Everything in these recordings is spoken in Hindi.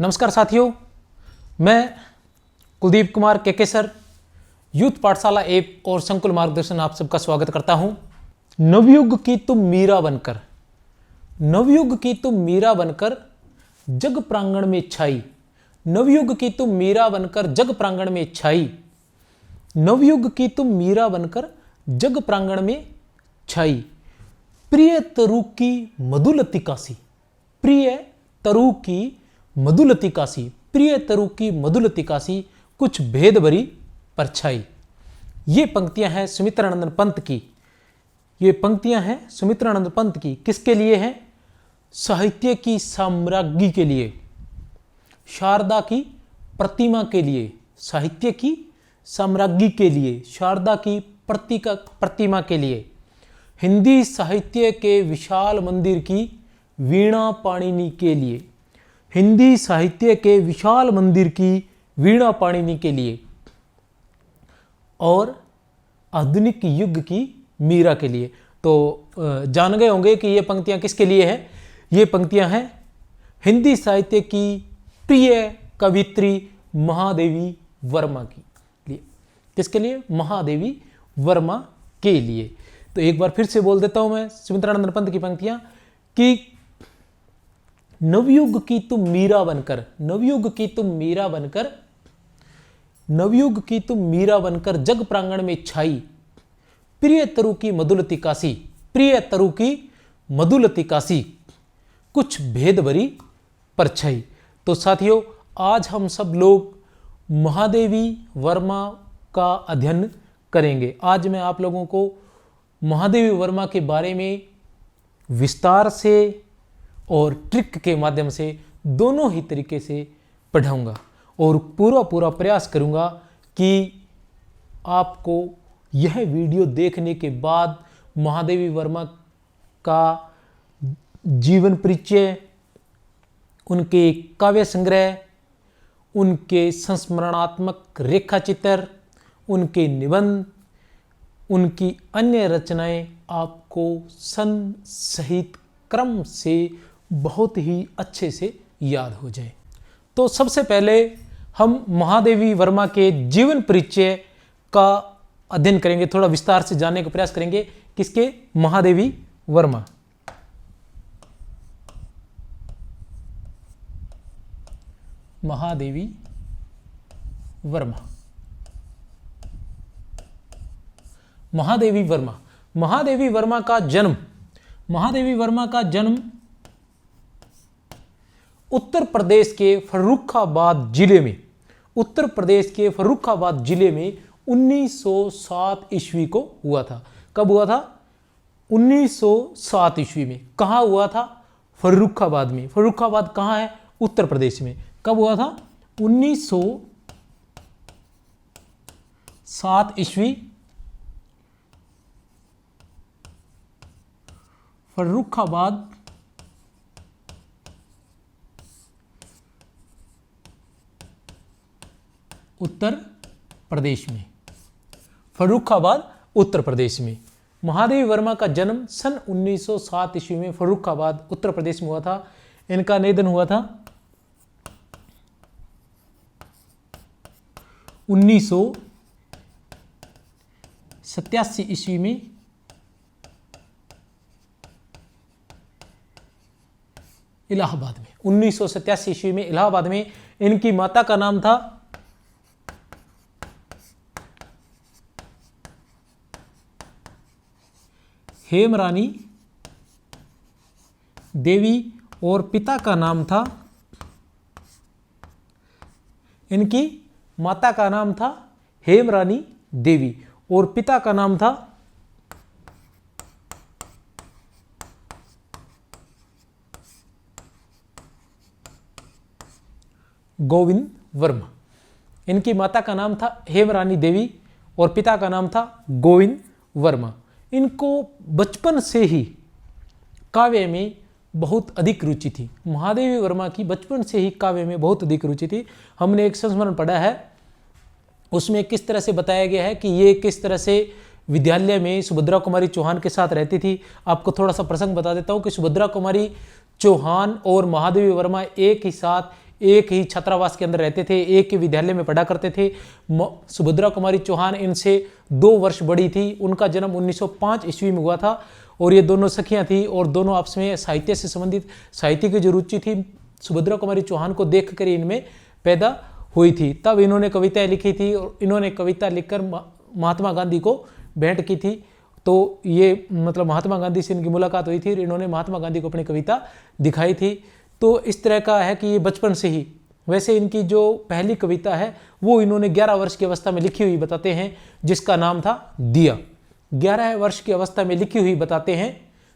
नमस्कार साथियों, मैं कुलदीप कुमार के सर यूथ पाठशाला ऐप और संकुल मार्गदर्शन आप सबका स्वागत करता हूं। नवयुग की तुम मीरा बनकर, नवयुग की तुम मीरा बनकर जग प्रांगण में छाई, नवयुग की तुम मीरा बनकर जग प्रांगण में छाई, नवयुग की तुम मीरा बनकर जग प्रांगण में छाई। प्रिय तरु की मधुलतिका सी, प्रिय तरु की मधुलतिका सी, प्रिय तरु की मधुलतिका सी, कुछ भेद भरी परछाई। ये पंक्तियां हैं सुमित्रानंद पंत की, ये पंक्तियां हैं सुमित्रानंद पंत की। किसके लिए हैं? साहित्य की साम्राज्ञी के लिए, शारदा की प्रतिमा के लिए, साहित्य की साम्राज्ञी के लिए, शारदा की प्रतिमा के लिए, हिंदी साहित्य के विशाल मंदिर की वीणा पाणिनि के लिए, हिंदी साहित्य के विशाल मंदिर की वीणा पाणिनि के लिए और आधुनिक युग की मीरा के लिए। तो जान गए होंगे कि ये पंक्तियां किसके लिए हैं। ये पंक्तियां हैं हिंदी साहित्य की प्रिय कवित्री महादेवी वर्मा के लिए। किसके लिए? महादेवी वर्मा के लिए। तो एक बार फिर से बोल देता हूं मैं सुमित्रानंद पंत की पंक्तियां कि नवयुग की तुम मीरा बनकर, नवयुग की तुम मीरा बनकर, नवयुग की तुम मीरा बनकर जग प्रांगण में छाई, प्रिय तरु की मधुलतिका सी, प्रिय तरु की मधुलतिका सी, कुछ भेद भरी परछाई। तो साथियों, आज हम सब लोग महादेवी वर्मा का अध्ययन करेंगे। आज मैं आप लोगों को महादेवी वर्मा के बारे में विस्तार से और ट्रिक के माध्यम से दोनों ही तरीके से पढ़ाऊंगा और पूरा प्रयास करूंगा कि आपको यह वीडियो देखने के बाद महादेवी वर्मा का जीवन परिचय, उनके काव्य संग्रह, उनके संस्मरणात्मक रेखाचित्र, उनके निबंध, उनकी अन्य रचनाएं आपको सन सहित क्रम से बहुत ही अच्छे से याद हो जाए। तो सबसे पहले हम महादेवी वर्मा के जीवन परिचय का अध्ययन करेंगे, थोड़ा विस्तार से जानने का प्रयास करेंगे। किसके? महादेवी वर्मा। महादेवी वर्मा, महादेवी वर्मा, महादेवी वर्मा का जन्म, महादेवी वर्मा का जन्म उत्तर प्रदेश के फर्रुखाबाद जिले में, उत्तर प्रदेश के फर्रुखाबाद जिले में 1907 ईस्वी को हुआ था। कब हुआ था? 1907 ईस्वी में। कहाँ हुआ था? फर्रुखाबाद में। फर्रुखाबाद कहाँ है? उत्तर प्रदेश में। कब हुआ था? 1907 ईस्वी, फर्रुखाबाद उत्तर प्रदेश में, फर्रुखाबाद उत्तर प्रदेश में। महादेवी वर्मा का जन्म सन 1907 ईस्वी में फर्रुखाबाद उत्तर प्रदेश में हुआ था। इनका निधन हुआ था 1987 ईस्वी में इलाहाबाद में। 1987 ईस्वी में इलाहाबाद में। इनकी माता का नाम था हेमरानी देवी और पिता का नाम था, इनकी माता का नाम था हेमरानी देवी और पिता का नाम था गोविंद वर्मा। इनकी माता का नाम था हेमरानी देवी और पिता का नाम था गोविंद वर्मा। इनको बचपन से ही काव्य में बहुत अधिक रुचि थी। महादेवी वर्मा की बचपन से ही काव्य में बहुत अधिक रुचि थी। हमने एक संस्मरण पढ़ा है, उसमें किस तरह से बताया गया है कि ये किस तरह से विद्यालय में सुभद्रा कुमारी चौहान के साथ रहती थी। आपको थोड़ा सा प्रसंग बता देता हूँ कि सुभद्रा कुमारी चौहान और महादेवी वर्मा एक ही साथ एक ही छात्रावास के अंदर रहते थे, एक ही विद्यालय में पढ़ा करते थे। सुभद्रा कुमारी चौहान इनसे 2 वर्ष बड़ी थी। उनका जन्म 1905 ईस्वी में हुआ था और ये दोनों सखियां थी और दोनों आपस में साहित्य से संबंधित, साहित्य की जो रुचि थी सुभद्रा कुमारी चौहान को देखकर इनमें पैदा हुई थी। तब इन्होंने कविताएं लिखी थी और इन्होंने कविता लिखकर महात्मा गांधी को भेंट की थी। तो ये मतलब महात्मा गांधी से इनकी मुलाकात हुई थी और इन्होंने महात्मा गांधी को अपनी कविता दिखाई थी। तो इस तरह का है कि ये बचपन से ही, वैसे इनकी जो पहली कविता है वो इन्होंने 11 वर्ष की अवस्था में लिखी हुई बताते हैं, जिसका नाम था दिया। 11 वर्ष की अवस्था में लिखी हुई बताते हैं,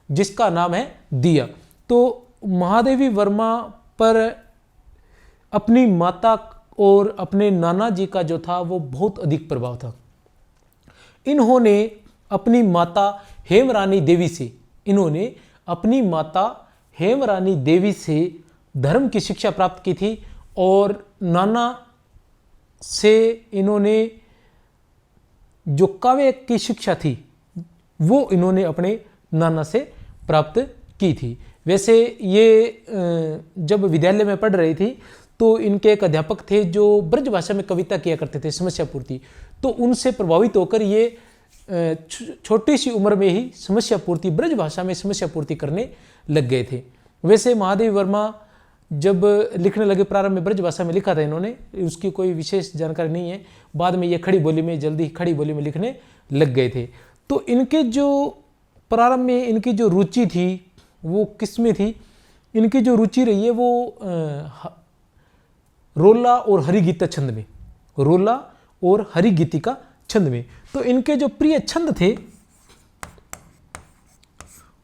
जिसका नाम है दिया। तो महादेवी वर्मा पर अपनी माता और अपने नाना जी का जो था वो बहुत अधिक प्रभाव था। इन्होंने अपनी माता हेमरानी देवी से, इन्होंने अपनी माता हेमरानी देवी से धर्म की शिक्षा प्राप्त की थी और नाना से इन्होंने जो काव्य की शिक्षा थी वो इन्होंने अपने नाना से प्राप्त की थी। वैसे ये जब विद्यालय में पढ़ रही थी तो इनके एक अध्यापक थे जो ब्रज भाषा में कविता किया करते थे, समस्या पूर्ति। तो उनसे प्रभावित होकर ये छोटी सी उम्र में ही समस्या पूर्ति, ब्रज भाषा में समस्या पूर्ति करने लग गए थे। वैसे महादेवी वर्मा जब लिखने लगे, प्रारंभ में ब्रज भाषा में लिखा था इन्होंने, उसकी कोई विशेष जानकारी नहीं है। बाद में ये खड़ी बोली में, जल्दी खड़ी बोली में लिखने लग गए थे। तो इनके जो प्रारंभ में इनकी जो रुचि थी वो किस में थी? इनकी जो रुचि रही है वो रोला और हरिगीता छंद में, रोला और हरिगीतिका छंद में। तो इनके जो प्रिय छंद थे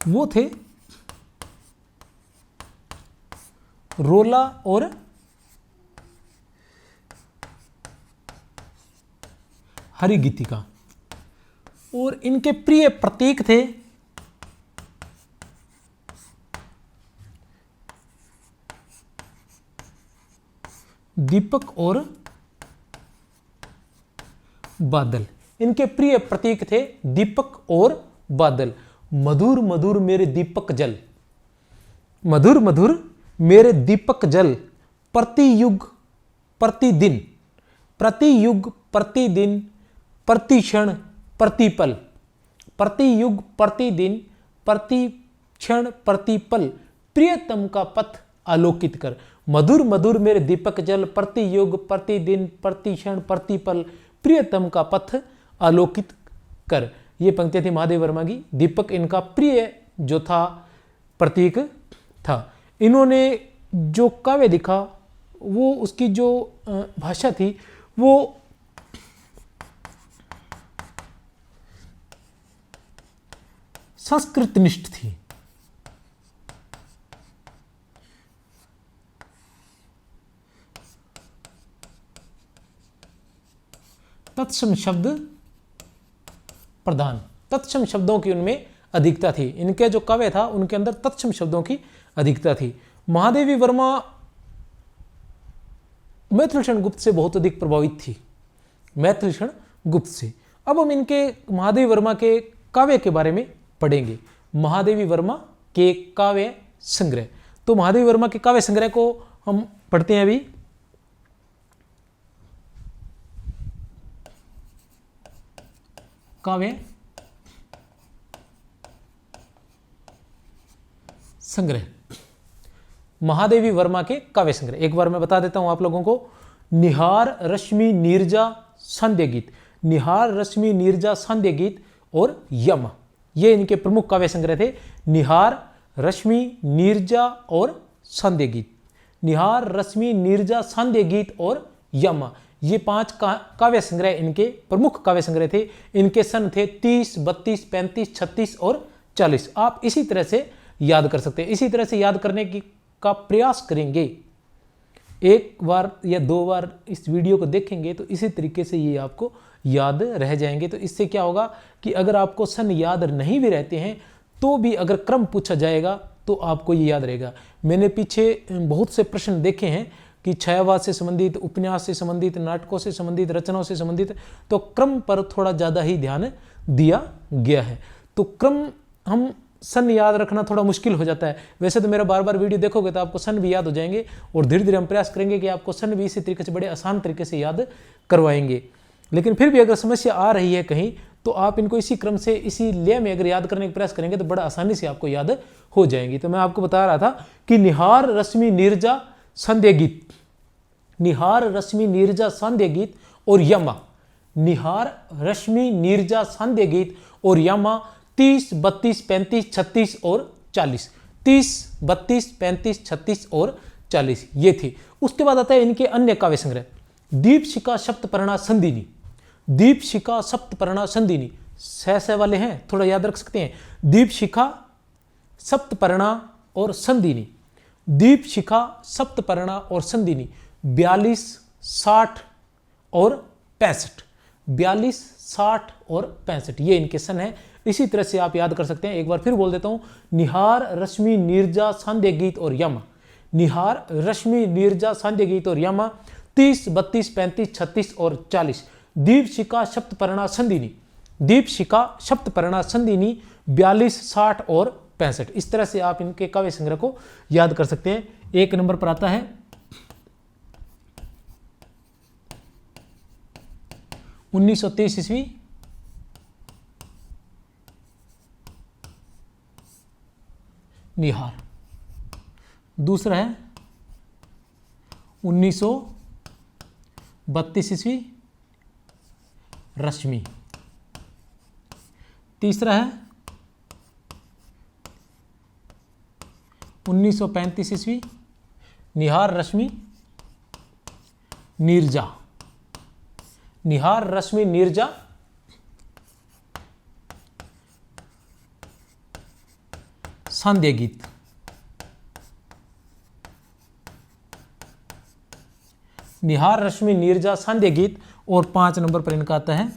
वो थे रोला और हरिगीतिका, और इनके प्रिय प्रतीक थे दीपक और बादल। इनके प्रिय प्रतीक थे दीपक और बादल। मधुर मधुर मेरे दीपक जल, मधुर मधुर मेरे दीपक जल, प्रति युग प्रतिदिन, प्रति युग प्रतिदिन, प्रति क्षण प्रतिपल, प्रति युग प्रतिदिन, प्रति क्षण प्रतिपल, प्रियतम का पथ आलोकित कर। मधुर मधुर मेरे दीपक जल, प्रति युग प्रतिदिन, प्रति क्षण प्रतिपल, प्रियतम का पथ आलोकित कर। ये पंक्तियां थी महादेवी वर्मा की। दीपक इनका प्रिय जो था प्रतीक था। इन्होंने जो काव्य लिखा वो उसकी जो भाषा थी वो संस्कृत निष्ठ थी। तत्सम शब्द प्रधान, तत्सम शब्दों की उनमें अधिकता थी। इनके जो काव्य था उनके अंदर तत्सम शब्दों की अधिकता थी। महादेवी वर्मा मैथिलीषण गुप्त से बहुत अधिक प्रभावित थी, मैथिलीषण गुप्त से। अब हम इनके महादेवी वर्मा के काव्य के बारे में पढ़ेंगे। महादेवी वर्मा के काव्य संग्रह। तो महादेवी वर्मा के काव्य संग्रह को हम पढ़ते हैं अभी। काव्य संग्रह, महादेवी वर्मा के काव्य संग्रह एक बार मैं बता देता हूं आप लोगों को। निहार रश्मि नीरजा संध्या गीत, निहार रश्मि नीरजा संध्या गीत और यम, ये इनके प्रमुख काव्य संग्रह थे। निहार रश्मि नीरजा और संध्या गीत, निहार रश्मि नीरजा संध्या गीत और यम, ये 5 काव्य संग्रह इनके प्रमुख काव्य संग्रह थे। इनके सन थे 30, 32, 35, 36 और 40। आप इसी तरह से याद कर सकते हैं। इसी तरह से याद करने का प्रयास करेंगे, एक बार या 2 बार इस वीडियो को देखेंगे तो इसी तरीके से ये आपको याद रह जाएंगे। तो इससे क्या होगा कि अगर आपको सन याद नहीं भी रहते हैं तो भी अगर क्रम पूछा जाएगा तो आपको ये याद रहेगा। मैंने पीछे बहुत से प्रश्न देखे हैं कि छायावाद से संबंधित, उपन्यास से संबंधित, नाटकों से संबंधित, रचनाओं से संबंधित, तो क्रम पर थोड़ा ज़्यादा ही ध्यान दिया गया है। तो क्रम हम सन याद रखना थोड़ा मुश्किल हो जाता है। वैसे तो मेरा बार बार वीडियो देखोगे तो आपको सन भी याद हो जाएंगे, और धीरे धीरे हम प्रयास करेंगे कि आपको सन भी इसी तरीके से बड़े आसान तरीके से याद करवाएंगे। लेकिन फिर भी अगर समस्या आ रही है कहीं, तो आप इनको इसी क्रम से, इसी लय में अगर याद करने का प्रयास करेंगे तो बड़ा आसानी से आपको याद हो जाएंगी। तो मैं आपको बता रहा था कि निहार रश्मि नीरजा संध्या गीत, निहार रश्मि नीरजा संध्या गीत और यमा, निहार रश्मि नीरजा संध्या गीत और यमा 30, 32, 35, 36 और 40, 30, 32, 35, 36 और 40 ये थी। उसके बाद आता है इनके अन्य काव्य संग्रह। दीपशिखा सप्तपर्णा संधिनी, दीपशिखा सप्तपर्णा संधिनी, सह वाले हैं, थोड़ा याद रख सकते हैं। दीपशिखा सप्तपर्णा और संधिनी, दीपशिखा सप्तपर्णा और संधिनी 42, 60 और 65, 42, 60 और 65 ये इनके सन है। इसी तरह से आप याद कर सकते हैं। एक बार फिर बोल देता हूं, निहार रश्मि नीरजा सांध्य गीत और यमा, निहार रश्मि नीरजा सांध्य गीत और यमा 30, 32, 35, 36 और 40, दीपशिखा सप्तपर्णा संधिनी, दीपशिखा सप्तपर्णा संधिनी 42, 60 और 65। इस तरह से आप इनके काव्य संग्रह को याद कर सकते हैं। एक नंबर पर आता है 1923 ईस्वी, निहार। दूसरा है 1932 ईस्वी, रश्मि। तीसरा है 1935 ईस्वी, निहार रश्मि नीरजा, निहार रश्मि नीरजा सांध्य गीत। निहार रश्मि नीरजा सांध्य गीत। और 5 नंबर पर इनका आता है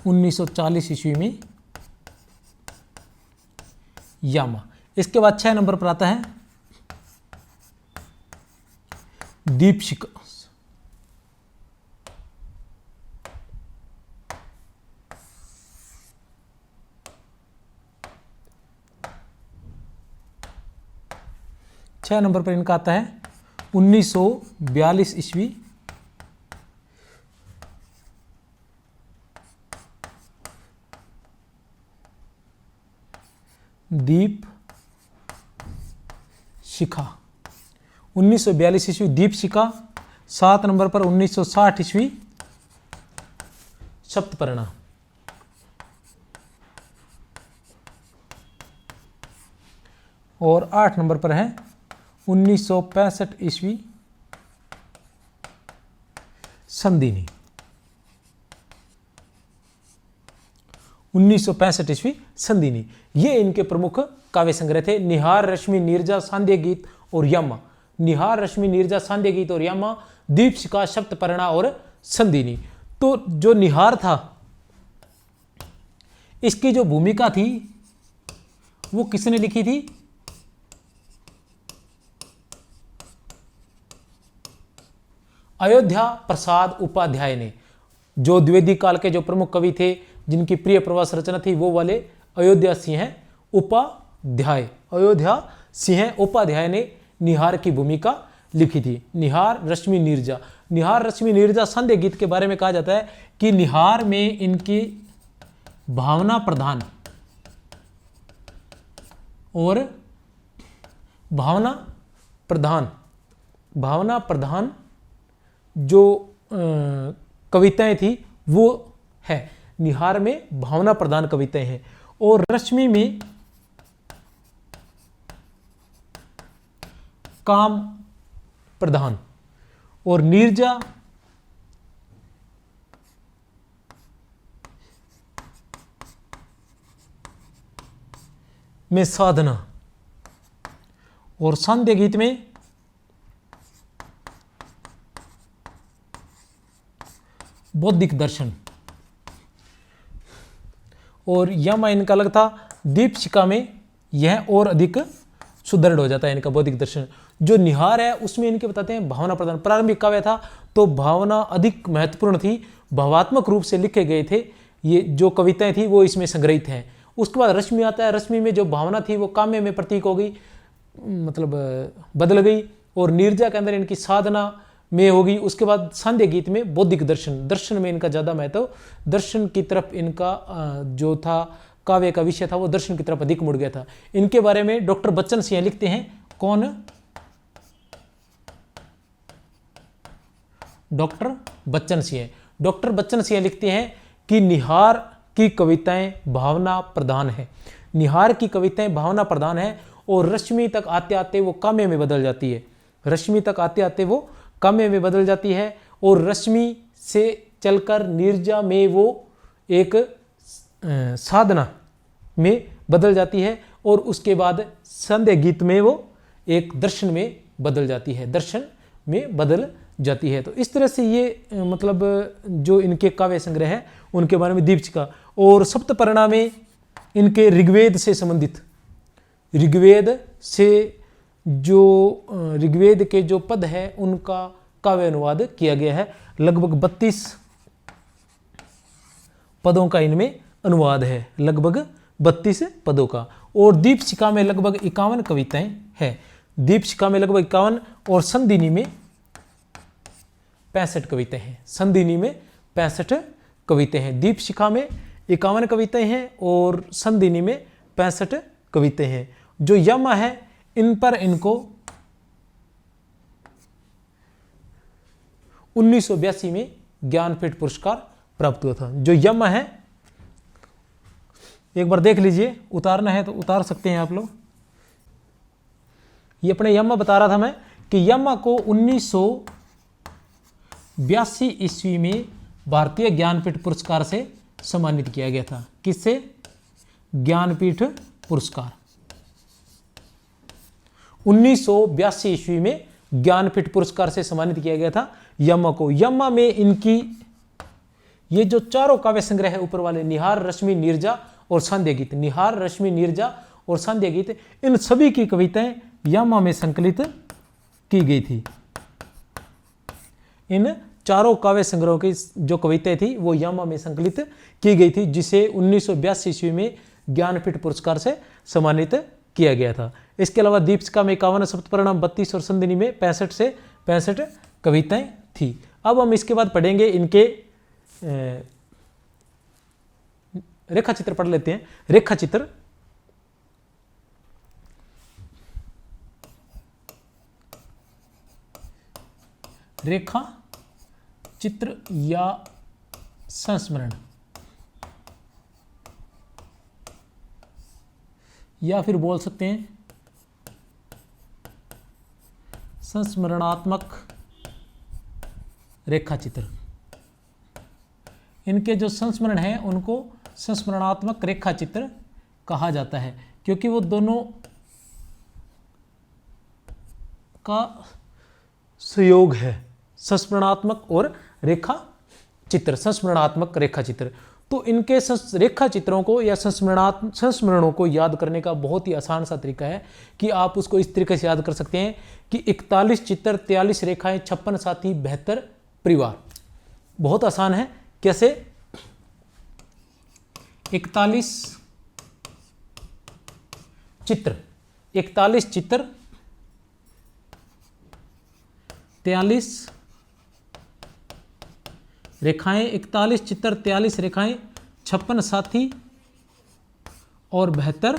1940 ईस्वी में यामा। इसके बाद 6 नंबर पर आता है दीपशिखा, छह नंबर पर इनका आता है 1942 ईस्वी, दीप शिखा। 1942 ईस्वी दीप शिखा। 7 नंबर पर 1960 ईस्वी सप्तपर्णा। और 8 नंबर पर है 1965 ईस्वी संधिनी। 1965 ईस्वी संधिनी। ये इनके प्रमुख काव्य संग्रह थे। निहार रश्मि नीरजा सांध्य गीत और यामा, निहार रश्मि नीरजा सांध्य गीत और यामा, दीपशिखा सप्तपर्णा और संधिनी। तो जो निहार था, इसकी जो भूमिका थी वो किसने लिखी थी? अयोध्या प्रसाद उपाध्याय ने। जो द्विवेदी काल के जो प्रमुख कवि थे, जिनकी प्रिय प्रवास रचना थी, वो वाले अयोध्या सिंह उपाध्याय, अयोध्या सिंह उपाध्याय ने निहार की भूमिका लिखी थी। निहार रश्मि नीरजा, निहार रश्मि नीरजा संध्या गीत के बारे में कहा जाता है कि निहार में इनकी भावना प्रधान और भावना प्रधान जो कविताएं थी वो है। निहार में भावना प्रधान कविताएं हैं। और रश्मि में काम प्रधान और नीरजा में साधना और सांध्य गीत में बौद्धिक दर्शन। और यह इनका अलग था। दीपशिखा में यह और अधिक सुदृढ़ हो जाता है इनका बौद्धिक दर्शन। जो निहार है उसमें इनके बताते हैं भावना प्रधान। प्रारंभिक काव्य था तो भावना अधिक महत्वपूर्ण थी, भावात्मक रूप से लिखे गए थे। ये जो कविताएं थी वो इसमें संग्रहित हैं। उसके बाद रश्मि आता है। रश्मि में जो भावना थी वो काम्य में प्रतीक हो गई, मतलब बदल गई, और नीरजा के अंदर इनकी साधना में होगी। उसके बाद सांध्य गीत में बौद्धिक दर्शन, दर्शन में इनका ज़्यादा महत्व, दर्शन की तरफ इनका जो था काव्य का विषय था वो दर्शन की तरफ अधिक मुड़ गया था। इनके बारे में डॉक्टर बच्चन सिंह लिखते हैं, कौन? डॉक्टर बच्चन सिंह। डॉक्टर बच्चन सिंह लिखते हैं कि निहार की कविताएं भावना प्रधान है, निहार की कविताएं भावना प्रधान है, और रश्मि तक आते आते वो काम्य में बदल जाती है, रश्मि तक आते आते वो काम्य में बदल जाती है, और रश्मि से चलकर नीरजा में वो एक साधना में बदल जाती है, और उसके बाद संध्या गीत में वो एक दर्शन में बदल जाती है, दर्शन में बदल जाती है। तो इस तरह से ये मतलब जो इनके काव्य संग्रह है उनके बारे में दीपशिखा। और सप्तपर्णा में इनके ऋग्वेद से संबंधित, ऋग्वेद से जो ऋग्वेद के जो पद है उनका काव्य अनुवाद किया गया है। लगभग 32 पदों का इनमें अनुवाद है, लगभग 32 पदों का। और दीपशिखा में लगभग 51 कविताएं हैं, दीपशिखा में लगभग 51, और संधिनी में 65 कविताएं हैं, संधिनी में 65 कविताएं हैं। दीपशिखा में 51 कविताएं हैं और संधिनी में 65 कविताएं हैं। जो यम है इन पर इनको 1982 में ज्ञानपीठ पुरस्कार प्राप्त हुआ था। जो यम है एक बार देख लीजिए, उतारना है तो उतार सकते हैं आप लोग। ये अपने यम बता रहा था मैं कि यम को 1982 ईस्वी में भारतीय ज्ञानपीठ पुरस्कार से सम्मानित किया गया था। किससे? ज्ञानपीठ पुरस्कार। 1982 ईस्वी में ज्ञानपीठ पुरस्कार से सम्मानित किया गया था यम को। यम में इनकी ये जो चारों काव्य संग्रह है ऊपर वाले, निहार, रश्मि, नीरजा और सांध्य गीत, निहार, रश्मि, नीरजा और सांध्य गीत, इन सभी की कविताएं यम में संकलित की गई थी। इन चारों काव्य संग्रहों की जो कविताएं थी वो यम में संकलित की गई थी, जिसे 1982 ईस्वी में ज्ञानपीठ पुरस्कार से सम्मानित किया गया था। इसके अलावा दीपशिखा में 51, सप्तपर्णा 32 और संधिनी में 65 से 65 कविताएं थी। अब हम इसके बाद पढ़ेंगे इनके रेखा चित्र पढ़ लेते हैं। रेखा चित्र, रेखा चित्र या संस्मरण, या फिर बोल सकते हैं संस्मरणात्मक रेखा चित्र। इनके जो संस्मरण हैं उनको संस्मरणात्मक रेखा चित्र कहा जाता है, क्योंकि वो दोनों का संयोग है, संस्मरणात्मक और रेखा चित्र, संस्मरणात्मक रेखा चित्र। तो इनके रेखा चित्रों को या संस्मरणों को याद करने का बहुत ही आसान सा तरीका है कि आप उसको इस तरीके से याद कर सकते हैं कि 41 चित्र, 43 रेखाएं, 56 साथी, 72 परिवार। बहुत आसान है। कैसे? 41 चित्र, 41 चित्र, 43 रेखाएं, 41 चित्र, 43 रेखाएं, 56 साथी और 72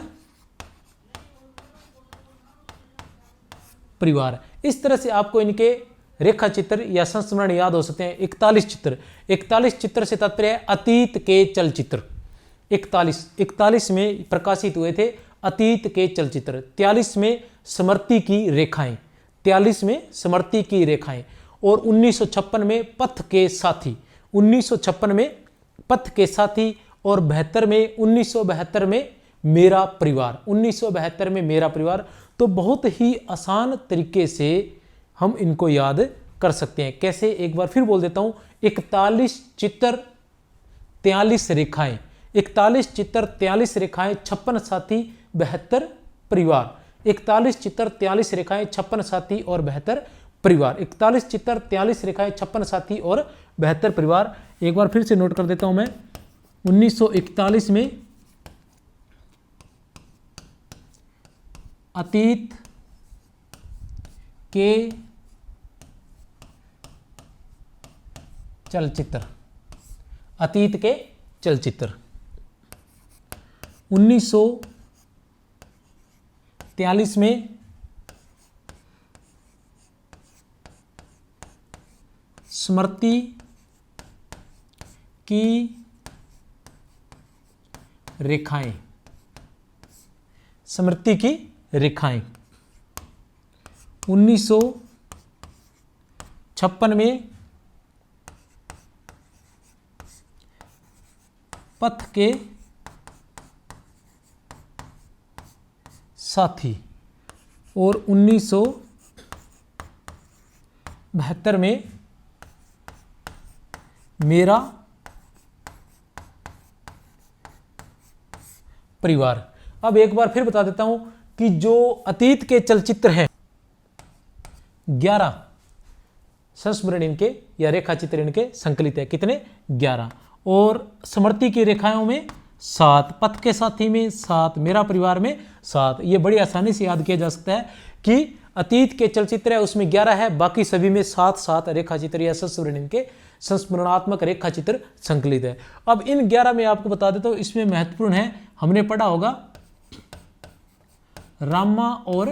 परिवार। इस तरह से आपको इनके रेखा चित्र या संस्मरण याद हो सकते हैं। 41 चित्र, 41 चित्र से तात्पर्य है अतीत के चलचित्र। 41 में प्रकाशित हुए थे अतीत के चलचित्र। 43 में स्मृति की रेखाएं, 43 में स्मृति की रेखाएं, और 1956 में पथ के साथी, 1956 में पथ के साथी, और 1972 में मेरा परिवार, 1972 में मेरा परिवार। तो बहुत ही आसान तरीके से हम इनको याद कर सकते हैं। कैसे? एक बार फिर बोल देता हूं। 41 चित्र, 43 रेखाएं, 41 चित्र, 43 रेखाएं, 56 साथी, 72 परिवार। 41 चित्र, 43 रेखाएं, 56 साथी और 72 परिवार। 41 चित्र, 43 रेखाएं, 56 साथी और 72 परिवार। एक बार फिर से नोट कर देता हूं मैं। 1941 में अतीत के चलचित्र, अतीत के चलचित्र। 1943 में स्मृति की रेखाएं, स्मृति की रेखाएं। 1956 में पथ के साथी और 1972 में मेरा परिवार। अब एक बार फिर बता देता हूं कि जो अतीत के चलचित्र हैं 11 संस्मरण इनके या रेखा चित्र इनके संकलित है। कितने? 11। और स्मृति की रेखाओं में 7, पथ के साथी में 7, मेरा परिवार में 7। ये बड़ी आसानी से याद किया जा सकता है कि अतीत के चलचित्र है उसमें 11 है, बाकी सभी में 7 रेखा चित्र या संस्मरण इनके संस्मरणात्मक रेखा चित्र संकलित है। अब इन 11 में आपको बता देता हूं, इसमें महत्वपूर्ण है, हमने पढ़ा होगा रामा और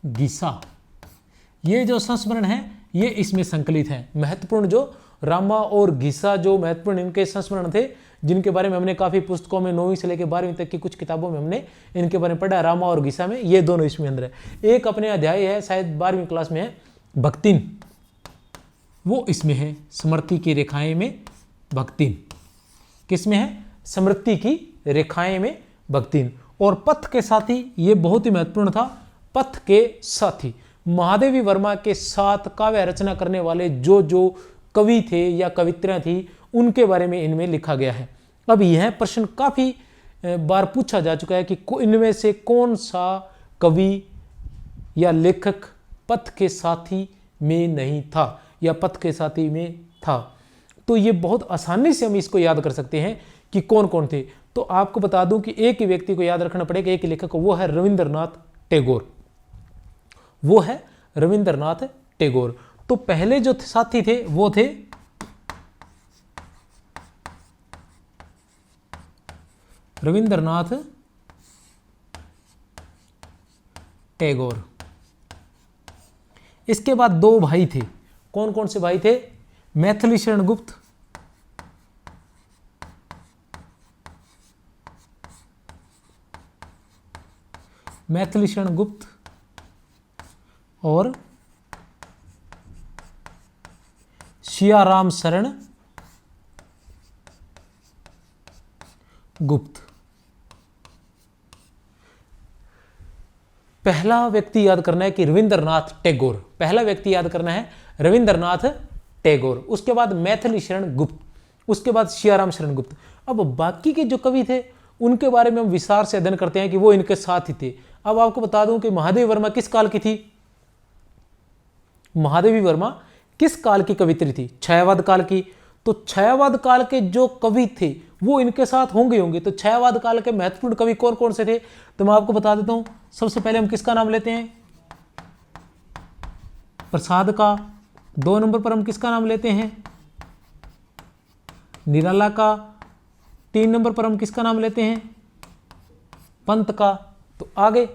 गीसा। ये जो संस्मरण है ये इसमें संकलित है। महत्वपूर्ण जो रामा और गीसा जो महत्वपूर्ण इनके संस्मरण थे, जिनके बारे में हमने काफी पुस्तकों में 9वीं से लेकर 12वीं तक की कुछ किताबों में हमने इनके बारे में पढ़ा। रामा और गीसा में ये दोनों इसमें अंदर है। एक अपने अध्याय है, शायद 12वीं क्लास में है, भक्तिन, वो इसमें है। स्मृति की रेखाएं में भक्तिन किसमें है? स्मृति की रेखाएं में भक्तिन। और पथ के साथी, ये बहुत ही महत्वपूर्ण था। पथ के साथी महादेवी वर्मा के साथ काव्य रचना करने वाले जो जो कवि थे या कवित्रियां थी उनके बारे में इनमें लिखा गया है। अब यह प्रश्न काफी बार पूछा जा चुका है कि इनमें से कौन सा कवि या लेखक पथ के साथी में नहीं था या पथ के साथी में था। तो ये बहुत आसानी से हम इसको याद कर सकते हैं कि कौन कौन थे। तो आपको बता दूं कि एक ही व्यक्ति को याद रखना पड़ेगा, एक ही लेखक, वो है रविंद्रनाथ टैगोर। वो है रविंद्रनाथ टैगोर। तो पहले जो साथी थे वो थे रविंद्रनाथ टैगोर। इसके बाद 2 भाई थे। कौन कौन से भाई थे? मैथिली शरण गुप्त और सियाराम शरण गुप्त। पहला व्यक्ति याद करना है कि रविंद्रनाथ टैगोर, पहला व्यक्ति याद करना है रविंद्रनाथ टैगोर। उसके बाद मैथिली शरण गुप्त, उसके बाद सियाराम शरण गुप्त। अब बाकी के जो कवि थे उनके बारे में हम विस्तार से अध्ययन करते हैं कि वो इनके साथ ही थे। अब आपको बता दूं कि महादेवी वर्मा किस काल की थी? महादेवी वर्मा किस काल की कवित्री थी? छायावाद काल की। तो छायावाद काल के जो कवि थे वो इनके साथ होंगे। तो छायावाद काल के महत्वपूर्ण कवि कौन कौन से थे तो मैं आपको बता देता हूं। सबसे पहले हम किसका नाम लेते हैं? प्रसाद का। 2 नंबर पर हम किसका नाम लेते हैं? निराला का। 3 नंबर पर हम किसका नाम लेते हैं? पंत का। तो आगे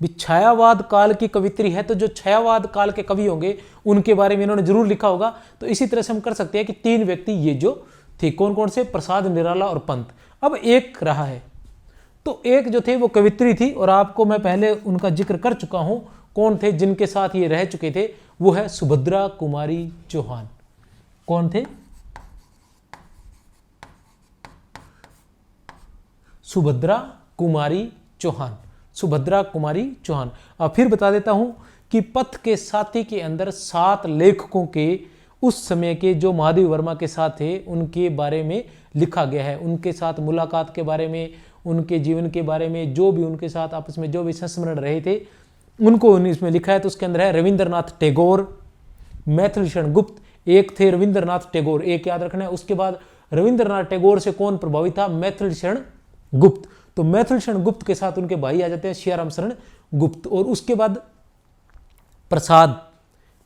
भी छायावाद काल की कवित्री है, तो जो छायावाद काल के कवि होंगे उनके बारे में इन्होंने जरूर लिखा होगा। तो इसी तरह से हम कर सकते हैं कि 3 व्यक्ति ये जो थे, कौन कौन से? प्रसाद, निराला और पंत। अब एक रहा है, तो एक जो थे वो कवित्री थी और आपको मैं पहले उनका जिक्र कर चुका हूं। कौन थे जिनके साथ ये रह चुके थे? वो है सुभद्रा कुमारी चौहान। कौन थे? सुभद्रा कुमारी चौहान। सुभद्रा कुमारी चौहान। अब फिर बता देता हूं कि पथ के साथी के अंदर 7 लेखकों के उस समय के जो महादेवी वर्मा के साथ थे उनके बारे में लिखा गया है। उनके साथ मुलाकात के बारे में, उनके जीवन के बारे में, जो भी उनके साथ आपस में जो भी संस्मरण रहे थे उनको इसमें लिखा है। तो उसके अंदर है रविंद्रनाथ टैगोर, मैथिली शरण गुप्त, एक थे रविंद्रनाथ टैगोर, एक याद रखना है। उसके बाद रविंद्रनाथ टैगोर से कौन प्रभावित था? मैथिली शरण गुप्त। तो मैथिल शरण गुप्त के साथ उनके भाई आ जाते हैं सियाराम शरण गुप्त। और उसके बाद प्रसाद,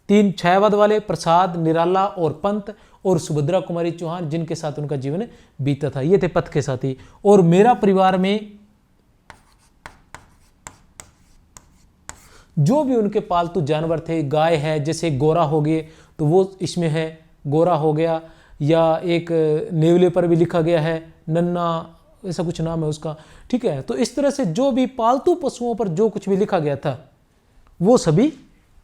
3 छायावाद वाले प्रसाद, निराला और पंत और सुभद्रा कुमारी चौहान, जिनके साथ उनका जीवन बीता था। ये थे पथ के साथी। और मेरा परिवार में जो भी उनके पालतू जानवर थे, गाय है जैसे गोरा हो गए तो वो इसमें है, गोरा हो गया, या एक नेवले पर भी लिखा गया है नन्ना, ऐसा कुछ नाम है उसका, ठीक है। तो इस तरह से जो भी पालतू पशुओं पर जो कुछ भी लिखा गया था वो सभी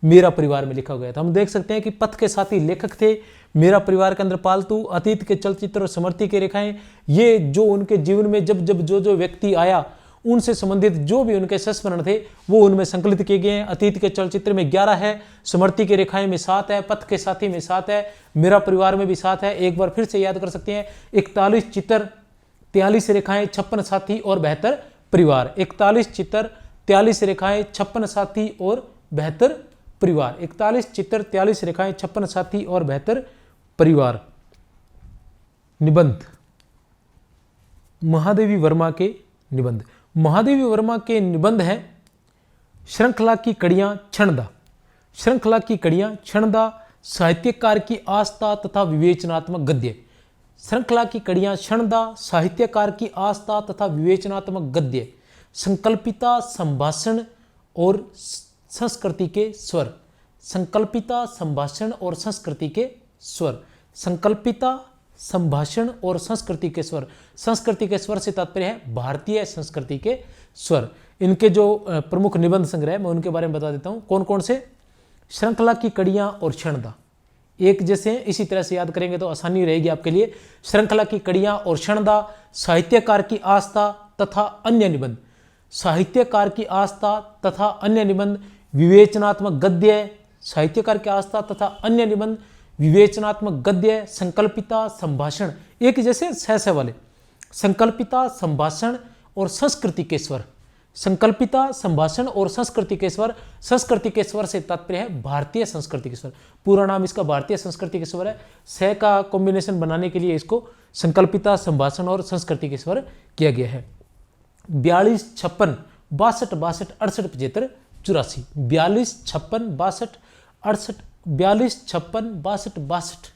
मेरा परिवार में लिखा गया था। हम देख सकते हैं कि पथ के साथी लेखक थे, मेरा परिवार के अंदर पालतू, अतीत के चलचित्र और स्मृति के रेखाएं, ये जो उनके जीवन में जब जब जो व्यक्ति आया उनसे संबंधित जो भी उनके संस्मरण थे वो उनमें संकलित किए गए हैं। अतीत के चलचित्र में 11 है, स्मृति के रेखाएं में 7 है, पथ के साथी में 7 है, मेरा परिवार में भी 7 है। एक बार फिर से याद कर सकते हैं, 41 चित्र, 43 रेखाएं, 56 साथी और 72 परिवार। 41 चित्र, 43 रेखाएं, 56 साथी और 72 परिवार। 41 चित्र, 43 रेखाएं, 56 साथी और 72 परिवार। निबंध, महादेवी वर्मा के निबंध। महादेवी वर्मा के निबंध है श्रृंखला की कड़ियां क्षणदा। श्रृंखला की कड़ियां क्षणदा साहित्यकार की आस्था तथा विवेचनात्मक गद्य। श्रृंखला की कड़ियां क्षणदा साहित्यकार की आस्था तथा विवेचनात्मक गद्य। संकल्पिता संभाषण और संस्कृति के स्वर। संकल्पिता संभाषण और संस्कृति के स्वर। संकल्पिता संभाषण और संस्कृति के स्वर। संस्कृति के स्वर से तात्पर्य है भारतीय संस्कृति के स्वर। इनके जो प्रमुख निबंध संग्रह मैं उनके बारे में बता देता हूं कौन कौन से। श्रृंखला की कड़ियां और क्षणदा एक जैसे, इसी तरह से याद करेंगे तो आसानी रहेगी आपके लिए। श्रृंखला की कड़ियां और क्षणदा साहित्यकार की आस्था तथा अन्य निबंध। साहित्यकार की आस्था तथा अन्य निबंध। विवेचनात्मक गद्य, साहित्यकार की आस्था तथा अन्य निबंध, विवेचनात्मक गद्य। संकल्पिता संभाषण एक जैसे सह वाले। संकल्पिता संभाषण और संस्कृति के स्वर। संकल्पिता संभाषण और संस्कृति के स्वर। संस्कृति के स्वर से तात्पर्य है भारतीय संस्कृति के स्वर। पूरा नाम इसका भारतीय संस्कृति के स्वर है। सह का कॉम्बिनेशन बनाने के लिए इसको संकल्पिता संभाषण और संस्कृति के स्वर किया गया है। 42 56 62 62 68 75 84। 42 56 62 68 42 56 62 62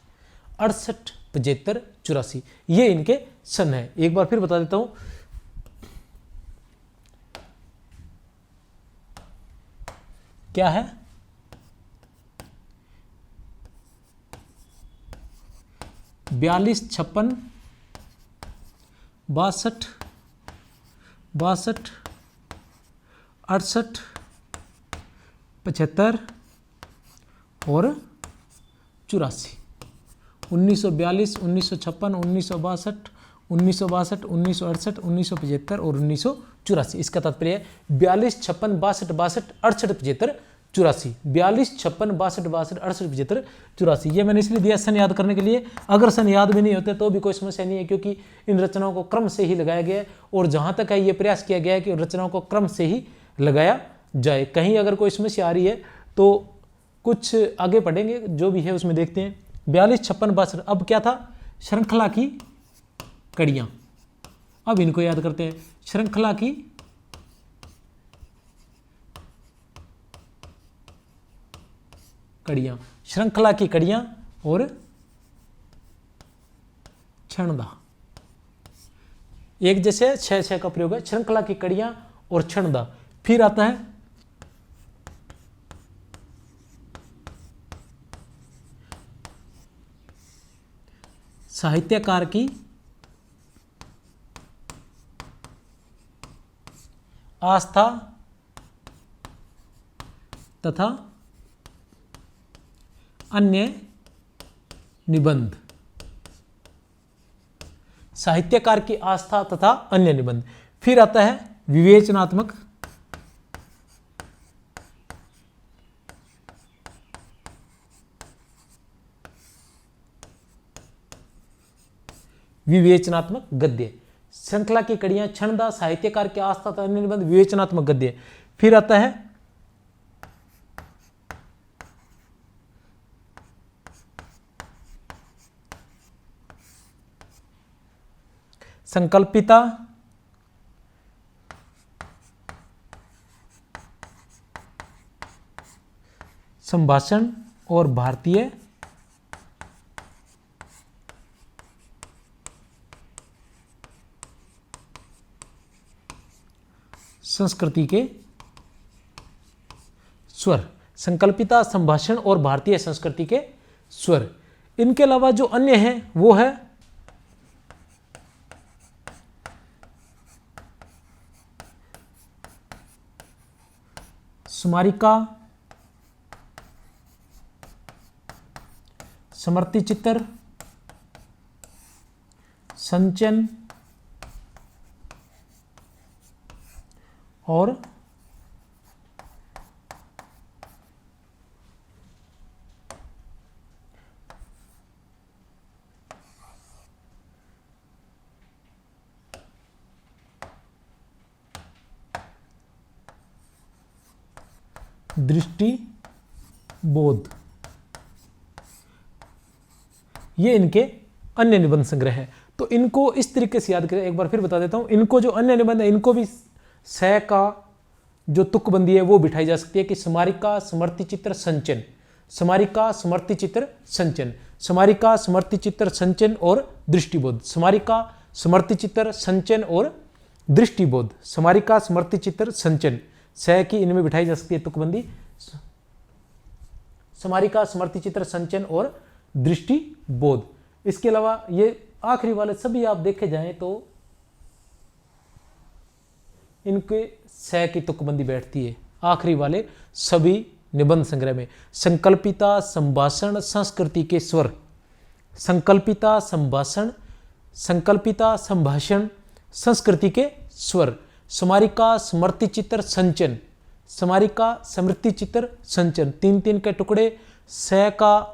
68 75 84 ये इनके सन है। एक बार फिर बता देता हूं, क्या है 42 56 62 62 68 75 और 84। 1942 1956 1962 1962 1968 1975 और 1984। इसका तात्पर्य है 42 56 62 62 68 75 84। 42 56 62 62 68 75 84। ये मैंने इसलिए दिया सन याद करने के लिए। अगर सन याद भी नहीं होते तो भी कोई समस्या नहीं है, क्योंकि इन रचनाओं को क्रम से ही लगाया गया है। और जहां तक है ये प्रयास किया गया है कि रचनाओं को क्रम से ही लगाया जाए। कहीं अगर कोई समस्या आ रही है तो कुछ आगे पढ़ेंगे, जो भी है उसमें देखते हैं। 42 56 62 अब क्या था, श्रृंखला की कड़ियां। अब इनको याद करते हैं। श्रृंखला की कड़ियां, श्रृंखला की कड़ियां और क्षणदा एक जैसे 6 का प्रयोग है। श्रृंखला की कड़ियां और क्षणदा। फिर आता है साहित्यकार की आस्था तथा अन्य निबंध। साहित्यकार की आस्था तथा अन्य निबंध। फिर आता है विवेचनात्मक विवेचनात्मक गद्य। श्रृंखला की कड़ियां क्षणदा साहित्यकार की आस्था तथा अन्य निबंध विवेचनात्मक गद्य। फिर आता है संकल्पिता संभाषण और भारतीय संस्कृति के स्वर। संकल्पिता, संभाषण और भारतीय संस्कृति के स्वर। इनके अलावा जो अन्य हैं वो है स्मारिका, स्मृति चित्र, संचयन और दृष्टि बोध, ये इनके अन्य निबंध संग्रह है। तो इनको इस तरीके से याद करें। एक बार फिर बता देता हूं, इनको जो अन्य निबंध है इनको भी सह का जो तुकबंदी है वो बिठाई जा सकती है कि स्मारिका, स्मृति चित्र, संचयन, स्मारिका, स्मृति चित्र, संचयन, स्मारिका, स्मृति चित्र, संचयन और दृष्टिबोध, स्मारिका, स्मृति चित्र, संचयन और दृष्टिबोध, स्मारिका, स्मृति चित्र, संचयन, सह की इनमें बिठाई जा सकती है तुकबंदी, स्मारिका, स्मृति चित्र, संचयन और दृष्टिबोध। इसके अलावा ये आखिरी वाले सभी आप देखे जाएं तो इनके सह की तुकबंदी बैठती है आखिरी वाले सभी निबंध संग्रह में। संकल्पिता, संभाषण, संस्कृति के स्वर, संकल्पिता, संभाषण, संकल्पिता, संभाषण, संस्कृति के स्वर, स्मारिका, स्मृति चित्र, संचयन, स्मारिका, स्मृति चित्र, संचयन, तीन तीन के टुकड़े, सह का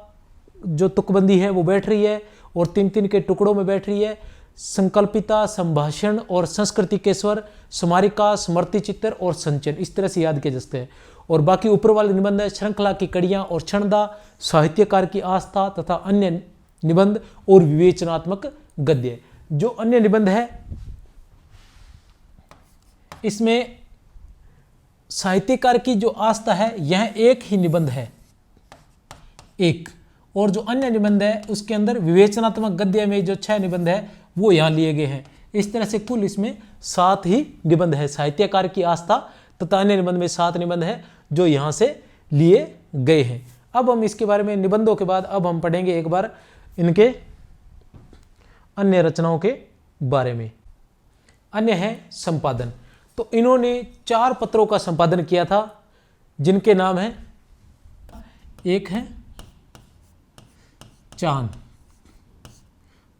जो तुकबंदी है वो बैठ रही है और तीन तीन के टुकड़ों में बैठ रही है। संकल्पिता, संभाषण और संस्कृति के स्वर, स्मारिका, स्मृति चित्र और संचयन, इस तरह से याद किए जाते हैं। और बाकी ऊपर वाले निबंध है श्रृंखला की कड़ियां और क्षणदा, साहित्यकार की आस्था तथा अन्य निबंध और विवेचनात्मक गद्य। जो अन्य निबंध है इसमें साहित्यकार की जो आस्था है यह एक ही निबंध है, एक, और जो अन्य निबंध है उसके अंदर विवेचनात्मक गद्य में जो 6 निबंध है वो यहाँ लिए गए हैं। इस तरह से कुल इसमें 7 ही निबंध है। साहित्यकार की आस्था तथा अन्य निबंध में 7 निबंध है जो यहाँ से लिए गए हैं। अब हम इसके बारे में निबंधों के बाद अब हम पढ़ेंगे एक बार इनके अन्य रचनाओं के बारे में। अन्य है संपादन। तो इन्होंने 4 पत्रों का संपादन किया था जिनके नाम है, एक है चांद,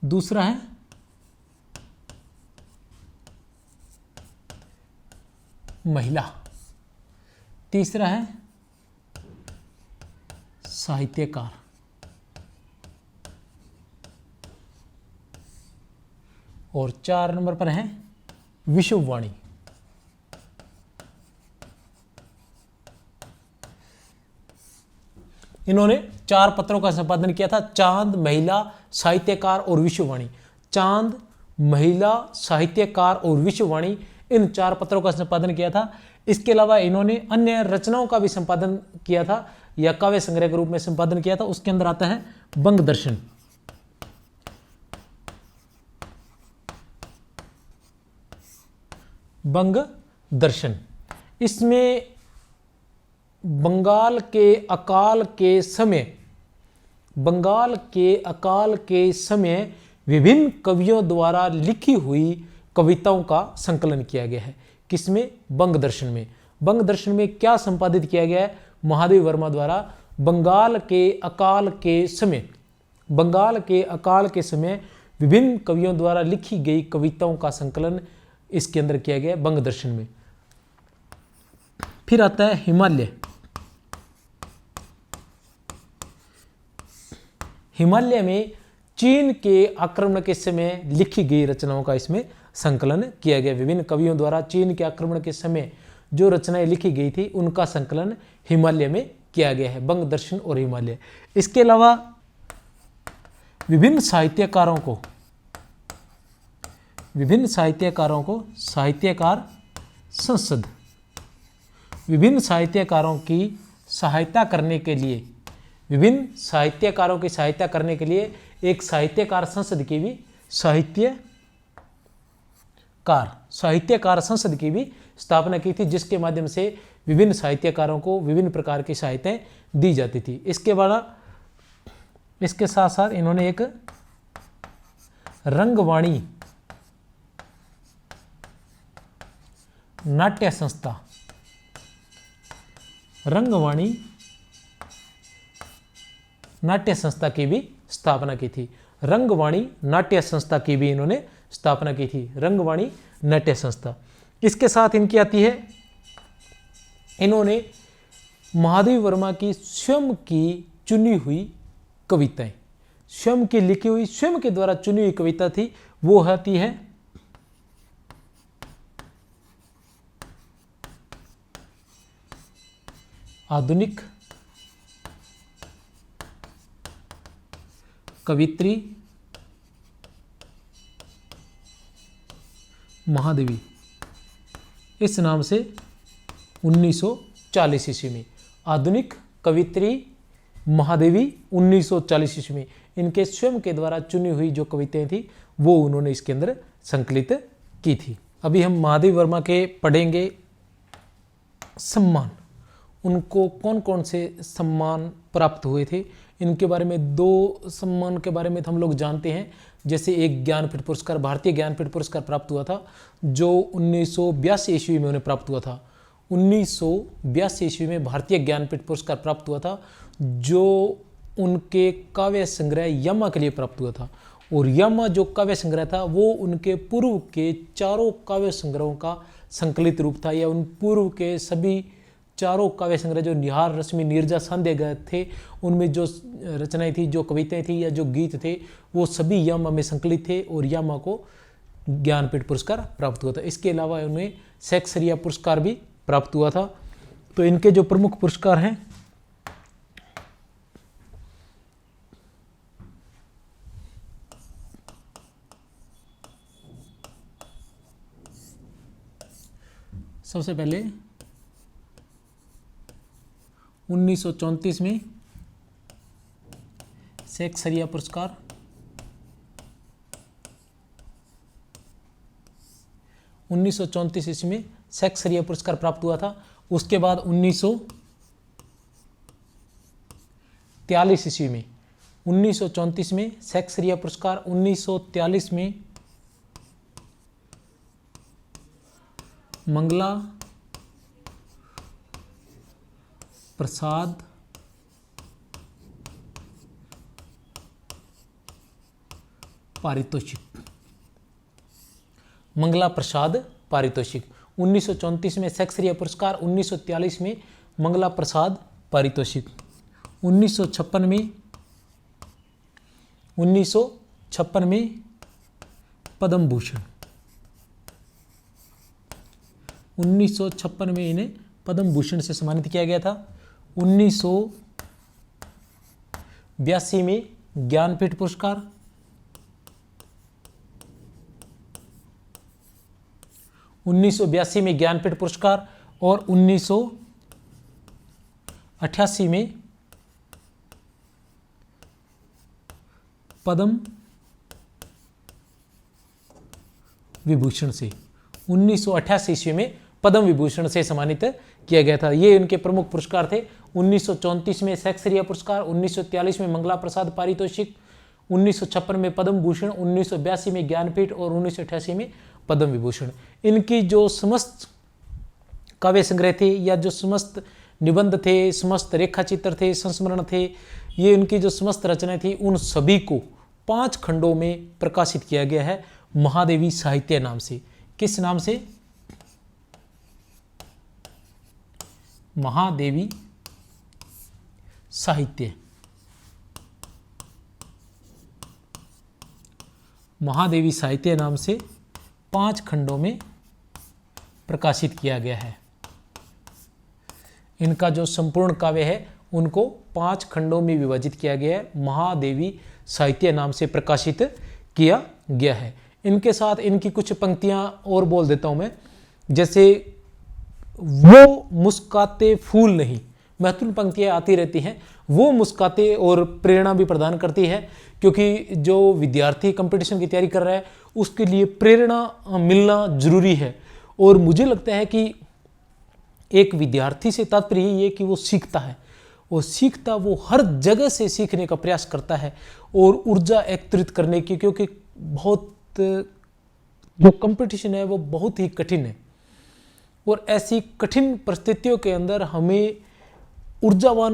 दूसरा है महिला, तीसरा है साहित्यकार, और 4 नंबर पर है विश्ववाणी। इन्होंने 4 पत्रों का संपादन किया था, चांद, महिला, साहित्यकार और विश्ववाणी। चांद, महिला, साहित्यकार और विश्ववाणी, इन 4 पत्रों का संपादन किया था। इसके अलावा इन्होंने अन्य रचनाओं का भी संपादन किया था या काव्य संग्रह के रूप में संपादन किया था। उसके अंदर आता है बंग दर्शन, बंग दर्शन। इसमें बंगाल के अकाल के समय विभिन्न कवियों द्वारा लिखी हुई कविताओं का संकलन किया गया है। किसमें? बंग दर्शन में। बंग दर्शन में क्या संपादित किया गया है? महादेव वर्मा द्वारा बंगाल के अकाल के समय विभिन्न कवियों द्वारा लिखी गई कविताओं का संकलन इसके अंदर किया गया है बंग दर्शन में। फिर आता है हिमालय। हिमालय में चीन के आक्रमण के समय लिखी गई रचनाओं का इसमें संकलन किया गया। विभिन्न कवियों द्वारा चीन के आक्रमण के समय जो रचनाएं लिखी गई थी उनका संकलन हिमालय में किया गया है, बंग दर्शन और हिमालय। इसके अलावा विभिन्न साहित्यकारों को साहित्यकार संसद, विभिन्न साहित्यकारों की सहायता करने के लिए, विभिन्न साहित्यकारों की सहायता करने के लिए एक साहित्यकार संसद की भी साहित्यकार संसद की भी स्थापना की थी, जिसके माध्यम से विभिन्न साहित्यकारों को विभिन्न प्रकार की सहायताएं दी जाती थी। इसके साथ साथ इन्होंने एक रंगवाणी नाट्य संस्था, रंगवाणी नाट्य संस्था की भी स्थापना की थी। रंगवाणी नाट्य संस्था की भी इन्होंने स्थापना की थी, रंगवाणी नाट्य संस्था। इसके साथ इनकी आती है, इन्होंने महादेवी वर्मा की स्वयं की चुनी हुई कविताएं, स्वयं की लिखी हुई, स्वयं के द्वारा चुनी हुई कविता थी, वो आती है आधुनिक कवित्री महादेवी, इस नाम से 1940 ईस्वी में, आधुनिक कवित्री महादेवी 1940 ईस्वी में, इनके स्वयं के द्वारा चुनी हुई जो कविताएं थी वो उन्होंने इसके अंदर संकलित की थी। अभी हम महादेवी वर्मा के पढ़ेंगे सम्मान, उनको कौन कौन से सम्मान प्राप्त हुए थे, इनके बारे में दो सम्मान के बारे में हम लोग जानते हैं। जैसे एक ज्ञानपीठ पुरस्कार, भारतीय ज्ञानपीठ पुरस्कार प्राप्त हुआ था, जो 1982 ईस्वी में उन्हें प्राप्त हुआ था। 1982 ईस्वी में भारतीय ज्ञानपीठ पुरस्कार प्राप्त हुआ था, जो उनके काव्य संग्रह यमा के लिए प्राप्त हुआ था। और यमा जो काव्य संग्रह था वो उनके पूर्व के चारों काव्य संग्रहों का संकलित रूप था, या उन पूर्व के सभी चारों काव्य संग्रह जो निहार, रश्मि, नीरजा, संध्या गए थे, उनमें जो रचनाएं थी, जो कविताएं थी या जो गीत थे, वो सभी यामा में संकलित थे और यामा को ज्ञानपीठ पुरस्कार प्राप्त हुआ था। इसके अलावा उन्हें शेक्सपियर पुरस्कार भी प्राप्त हुआ था। तो इनके जो प्रमुख पुरस्कार हैं, सबसे पहले 1934 में शेक्सपियर पुरस्कार, 1934 ईस्वी में शेक्सपियर पुरस्कार प्राप्त हुआ था। उसके बाद 1943 ईस्वी में, 1934 में शेक्सपियर पुरस्कार, 1943 में मंगला प्रसाद पारितोषिक, मंगला प्रसाद पारितोषिक। 1934 में शेक्सपियर पुरस्कार, 1943 में मंगला प्रसाद पारितोषिक। 1956 में पद्म भूषण, 1956 में इन्हें पद्म भूषण से सम्मानित किया गया था। 1982 में ज्ञानपीठ पुरस्कार, 1982 में ज्ञानपीठ पुरस्कार और 1988 में पद्म विभूषण से, 1988 ईस्वी में पद्म विभूषण से सम्मानित किया गया था। ये उनके प्रमुख पुरस्कार थे। 1934 में शेक्सपियर पुरस्कार, 1943 में मंगला प्रसाद पारितोषिक, 1956 में पद्म भूषण, 1982 में ज्ञानपीठ और 1988 में पद्म विभूषण। इनकी जो समस्त काव्य संग्रह थे या जो समस्त निबंध थे, समस्त रेखाचित्र थे, संस्मरण थे, ये उनकी जो समस्त रचनाएं थी, उन सभी को 5 खंडों में प्रकाशित किया गया है महादेवी साहित्य नाम से। किस नाम से? महादेवी साहित्य। महादेवी साहित्य नाम से 5 खंडों में प्रकाशित किया गया है। इनका जो संपूर्ण काव्य है उनको 5 खंडों में विभाजित किया गया है, महादेवी साहित्य नाम से प्रकाशित किया गया है। इनके साथ इनकी कुछ पंक्तियां और बोल देता हूं मैं, जैसे वो मुस्काते फूल नहीं, महत्वपूर्ण पंक्तियां आती रहती हैं। वो मुस्काते और प्रेरणा भी प्रदान करती है, क्योंकि जो विद्यार्थी कंपटीशन की तैयारी कर रहा है उसके लिए प्रेरणा मिलना जरूरी है। और मुझे लगता है कि एक विद्यार्थी से तात्पर्य यही है कि वो सीखता है, वो हर जगह से सीखने का प्रयास करता है और ऊर्जा एकत्रित करने की, क्योंकि बहुत जो कंपटीशन है वो बहुत ही कठिन है और ऐसी कठिन परिस्थितियों के अंदर हमें ऊर्जावान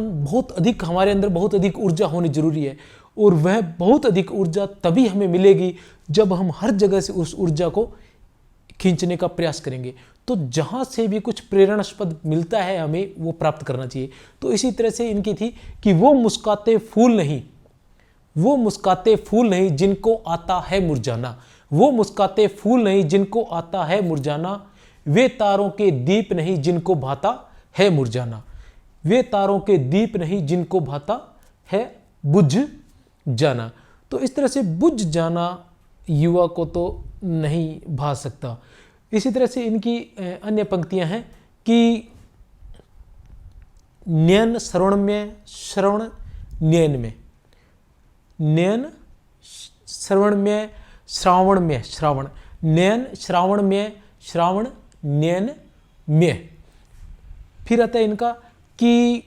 हमारे अंदर बहुत अधिक ऊर्जा होनी जरूरी है। और वह बहुत अधिक ऊर्जा तभी हमें मिलेगी जब हम हर जगह से उस ऊर्जा को खींचने का प्रयास करेंगे। तो जहाँ से भी कुछ प्रेरणास्पद मिलता है हमें वो प्राप्त करना चाहिए। तो इसी तरह से इनकी थी कि वो मुस्काते फूल नहीं जिनको आता है मुरझाना, वो मुस्काते फूल नहीं जिनको आता है मुरझाना, वे तारों के दीप नहीं जिनको भाता है मुरझाना, वे तारों के दीप नहीं जिनको भाता है बुझ जाना। तो इस तरह से बुझ जाना युवा को तो नहीं भा सकता। इसी तरह से इनकी अन्य पंक्तियां हैं कि नयन श्रवणमय श्रवण नयन में, नयन श्रवणमय श्रावणमय श्रावण, नयन श्रावणमय श्रावण नयन में। फिर आता है इनका कि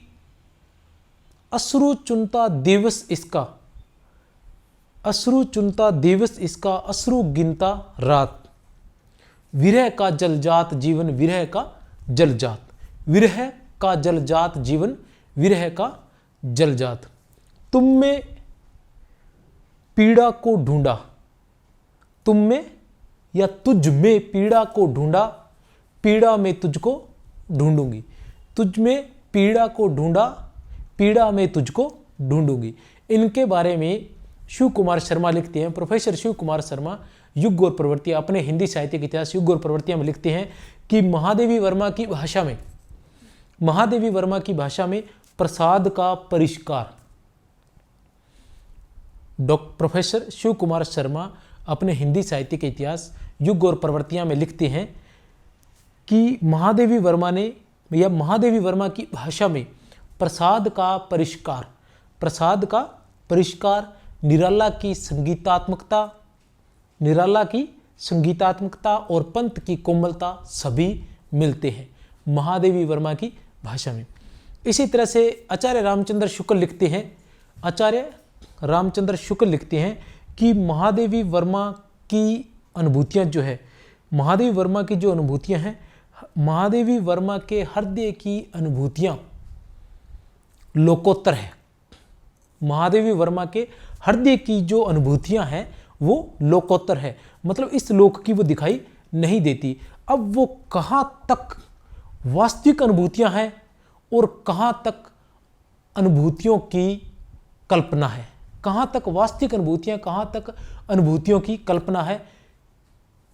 अश्रु चुनता दिवस इसका, अश्रु चुनता दिवस इसका, अश्रु गिनता रात, विरह का जलजात जीवन विरह का जलजात, विरह का जलजात जीवन विरह का जलजात, तुम में पीड़ा को ढूंढा, तुम में या तुझ में पीड़ा को ढूंढा, पीड़ा में तुझको ढूंढूंगी, तुझ में पीड़ा को ढूंढा, पीड़ा में तुझको ढूंढूंगी। इनके बारे में शिव कुमार शर्मा लिखते हैं, प्रोफेसर शिव कुमार शर्मा युग और प्रवृत्तियां अपने हिंदी साहित्य के इतिहास युग और प्रवृत्तियां में लिखते हैं कि महादेवी वर्मा की भाषा में प्रसाद का परिष्कार, प्रोफेसर शिव कुमार शर्मा अपने हिंदी साहित्य के इतिहास युग और प्रवृत्तियां में लिखते हैं कि महादेवी वर्मा की भाषा में प्रसाद का परिष्कार, निराला की संगीतात्मकता और पंत की कोमलता सभी मिलते हैं महादेवी वर्मा की भाषा में। इसी तरह से आचार्य रामचंद्र शुक्ल लिखते हैं कि महादेवी वर्मा की जो अनुभूतियां हैं, महादेवी वर्मा के हृदय की अनुभूतियां लोकोत्तर है। महादेवी वर्मा के हृदय की जो अनुभूतियां हैं वो लोकोत्तर है, मतलब इस लोक की वो दिखाई नहीं देती। अब वो कहाँ तक वास्तविक अनुभूतियां हैं और कहाँ तक अनुभूतियों की कल्पना है, कहाँ तक वास्तविक अनुभूतियां, कहाँ तक अनुभूतियों की कल्पना है,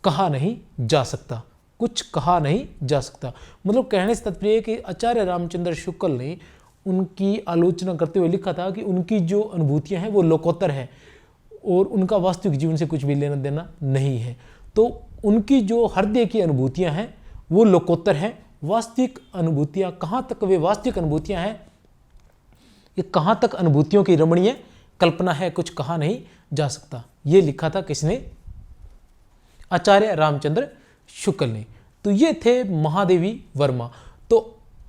कहा नहीं जा सकता, कुछ कहा नहीं जा सकता। मतलब कहने से तात्पर्य है कि आचार्य रामचंद्र शुक्ल ने उनकी आलोचना करते हुए लिखा था कि उनकी जो अनुभूतियां हैं वो लोकोत्तर है और उनका वास्तविक जीवन से कुछ भी लेना देना नहीं है। तो उनकी जो हृदय की अनुभूतियां हैं वो लोकोत्तर हैं। वास्तविक अनुभूतियां कहाँ तक वे वास्तविक अनुभूतियां हैं, ये कहाँ तक अनुभूतियों की रमणीय कल्पना है, कुछ कहा नहीं जा सकता। ये लिखा था किसने? आचार्य रामचंद्र शुक्ल ने। तो ये थे महादेवी वर्मा। तो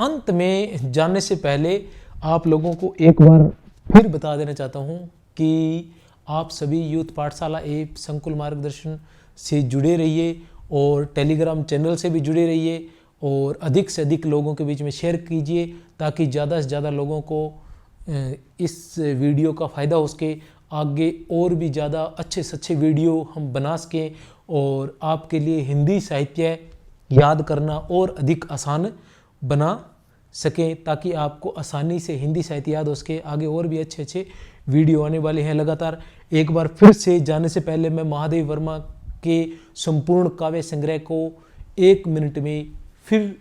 अंत में जाने से पहले आप लोगों को एक बार फिर बता देना चाहता हूँ कि आप सभी यूथ पाठशाला एप संकुल मार्गदर्शन से जुड़े रहिए और टेलीग्राम चैनल से भी जुड़े रहिए और अधिक से अधिक लोगों के बीच में शेयर कीजिए ताकि ज़्यादा से ज़्यादा लोगों को इस वीडियो का फ़ायदा हो सके। आगे और भी ज़्यादा अच्छे से अच्छे वीडियो हम बना सकें और आपके लिए हिंदी साहित्य याद करना और अधिक आसान बना सकें ताकि आपको आसानी से हिंदी साहित्य याद हो सके। आगे और भी अच्छे अच्छे वीडियो आने वाले हैं लगातार। एक बार फिर से जाने से पहले मैं महादेवी वर्मा के संपूर्ण काव्य संग्रह को 1 मिनट में फिर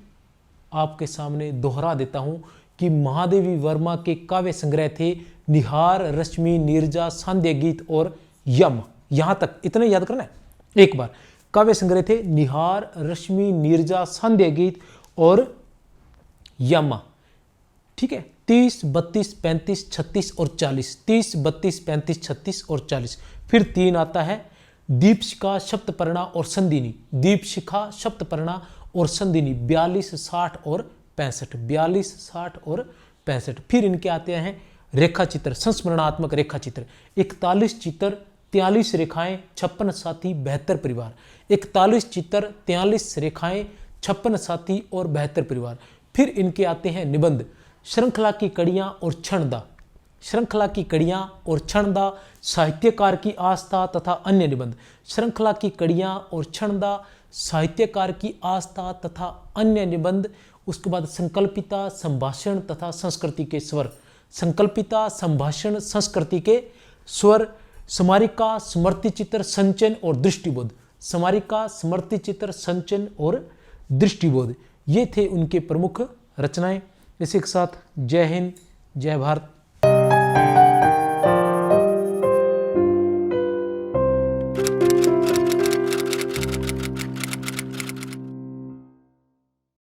आपके सामने दोहरा देता हूँ कि महादेवी वर्मा के काव्य संग्रह थे निहार, रश्मि, नीरजा, सांध्य गीत और यम। यहाँ तक इतने याद करना है। एक बार काव्य संग्रह थे निहार, रश्मि, नीरजा, सांध्य गीत और यम। ठीक है, 30, 32, 35, 36 और 40, 30, 32, 35, 36 और 40। फिर 3 आता है दीपशिखा, सप्तपर्णा और संदिनी, दीपशिखा, सप्तपर्णा और संदिनी, 42, 60 और 65, 42, 60 और 65। फिर इनके आते हैं रेखा चित्र, संस्मरणात्मक रेखा चित्र, 41 चित्र, 43 रेखाएं, 56 साथी, 72 परिवार, 41 चित्र, 43 रेखाएं, 56 साथी और 72 परिवार। फिर इनके आते हैं निबंध, श्रृंखला की कड़ियां और क्षणदा, श्रृंखला की कड़ियां और क्षणदा, साहित्यकार की आस्था तथा अन्य निबंध, श्रृंखला की कड़ियां और क्षणदा, साहित्यकार की आस्था तथा अन्य निबंध। उसके बाद संकल्पिता, संभाषण तथा संस्कृति के स्वर, संकल्पिता, संभाषण, संस्कृति के स्वर, स्मारिका, स्मृति चित्र, संचयन और दृष्टिबोध, स्मारिका, स्मृति चित्र, संचयन और दृष्टिबोध। ये थे उनके प्रमुख रचनाएं। इसी के साथ जय हिंद, जय भारत।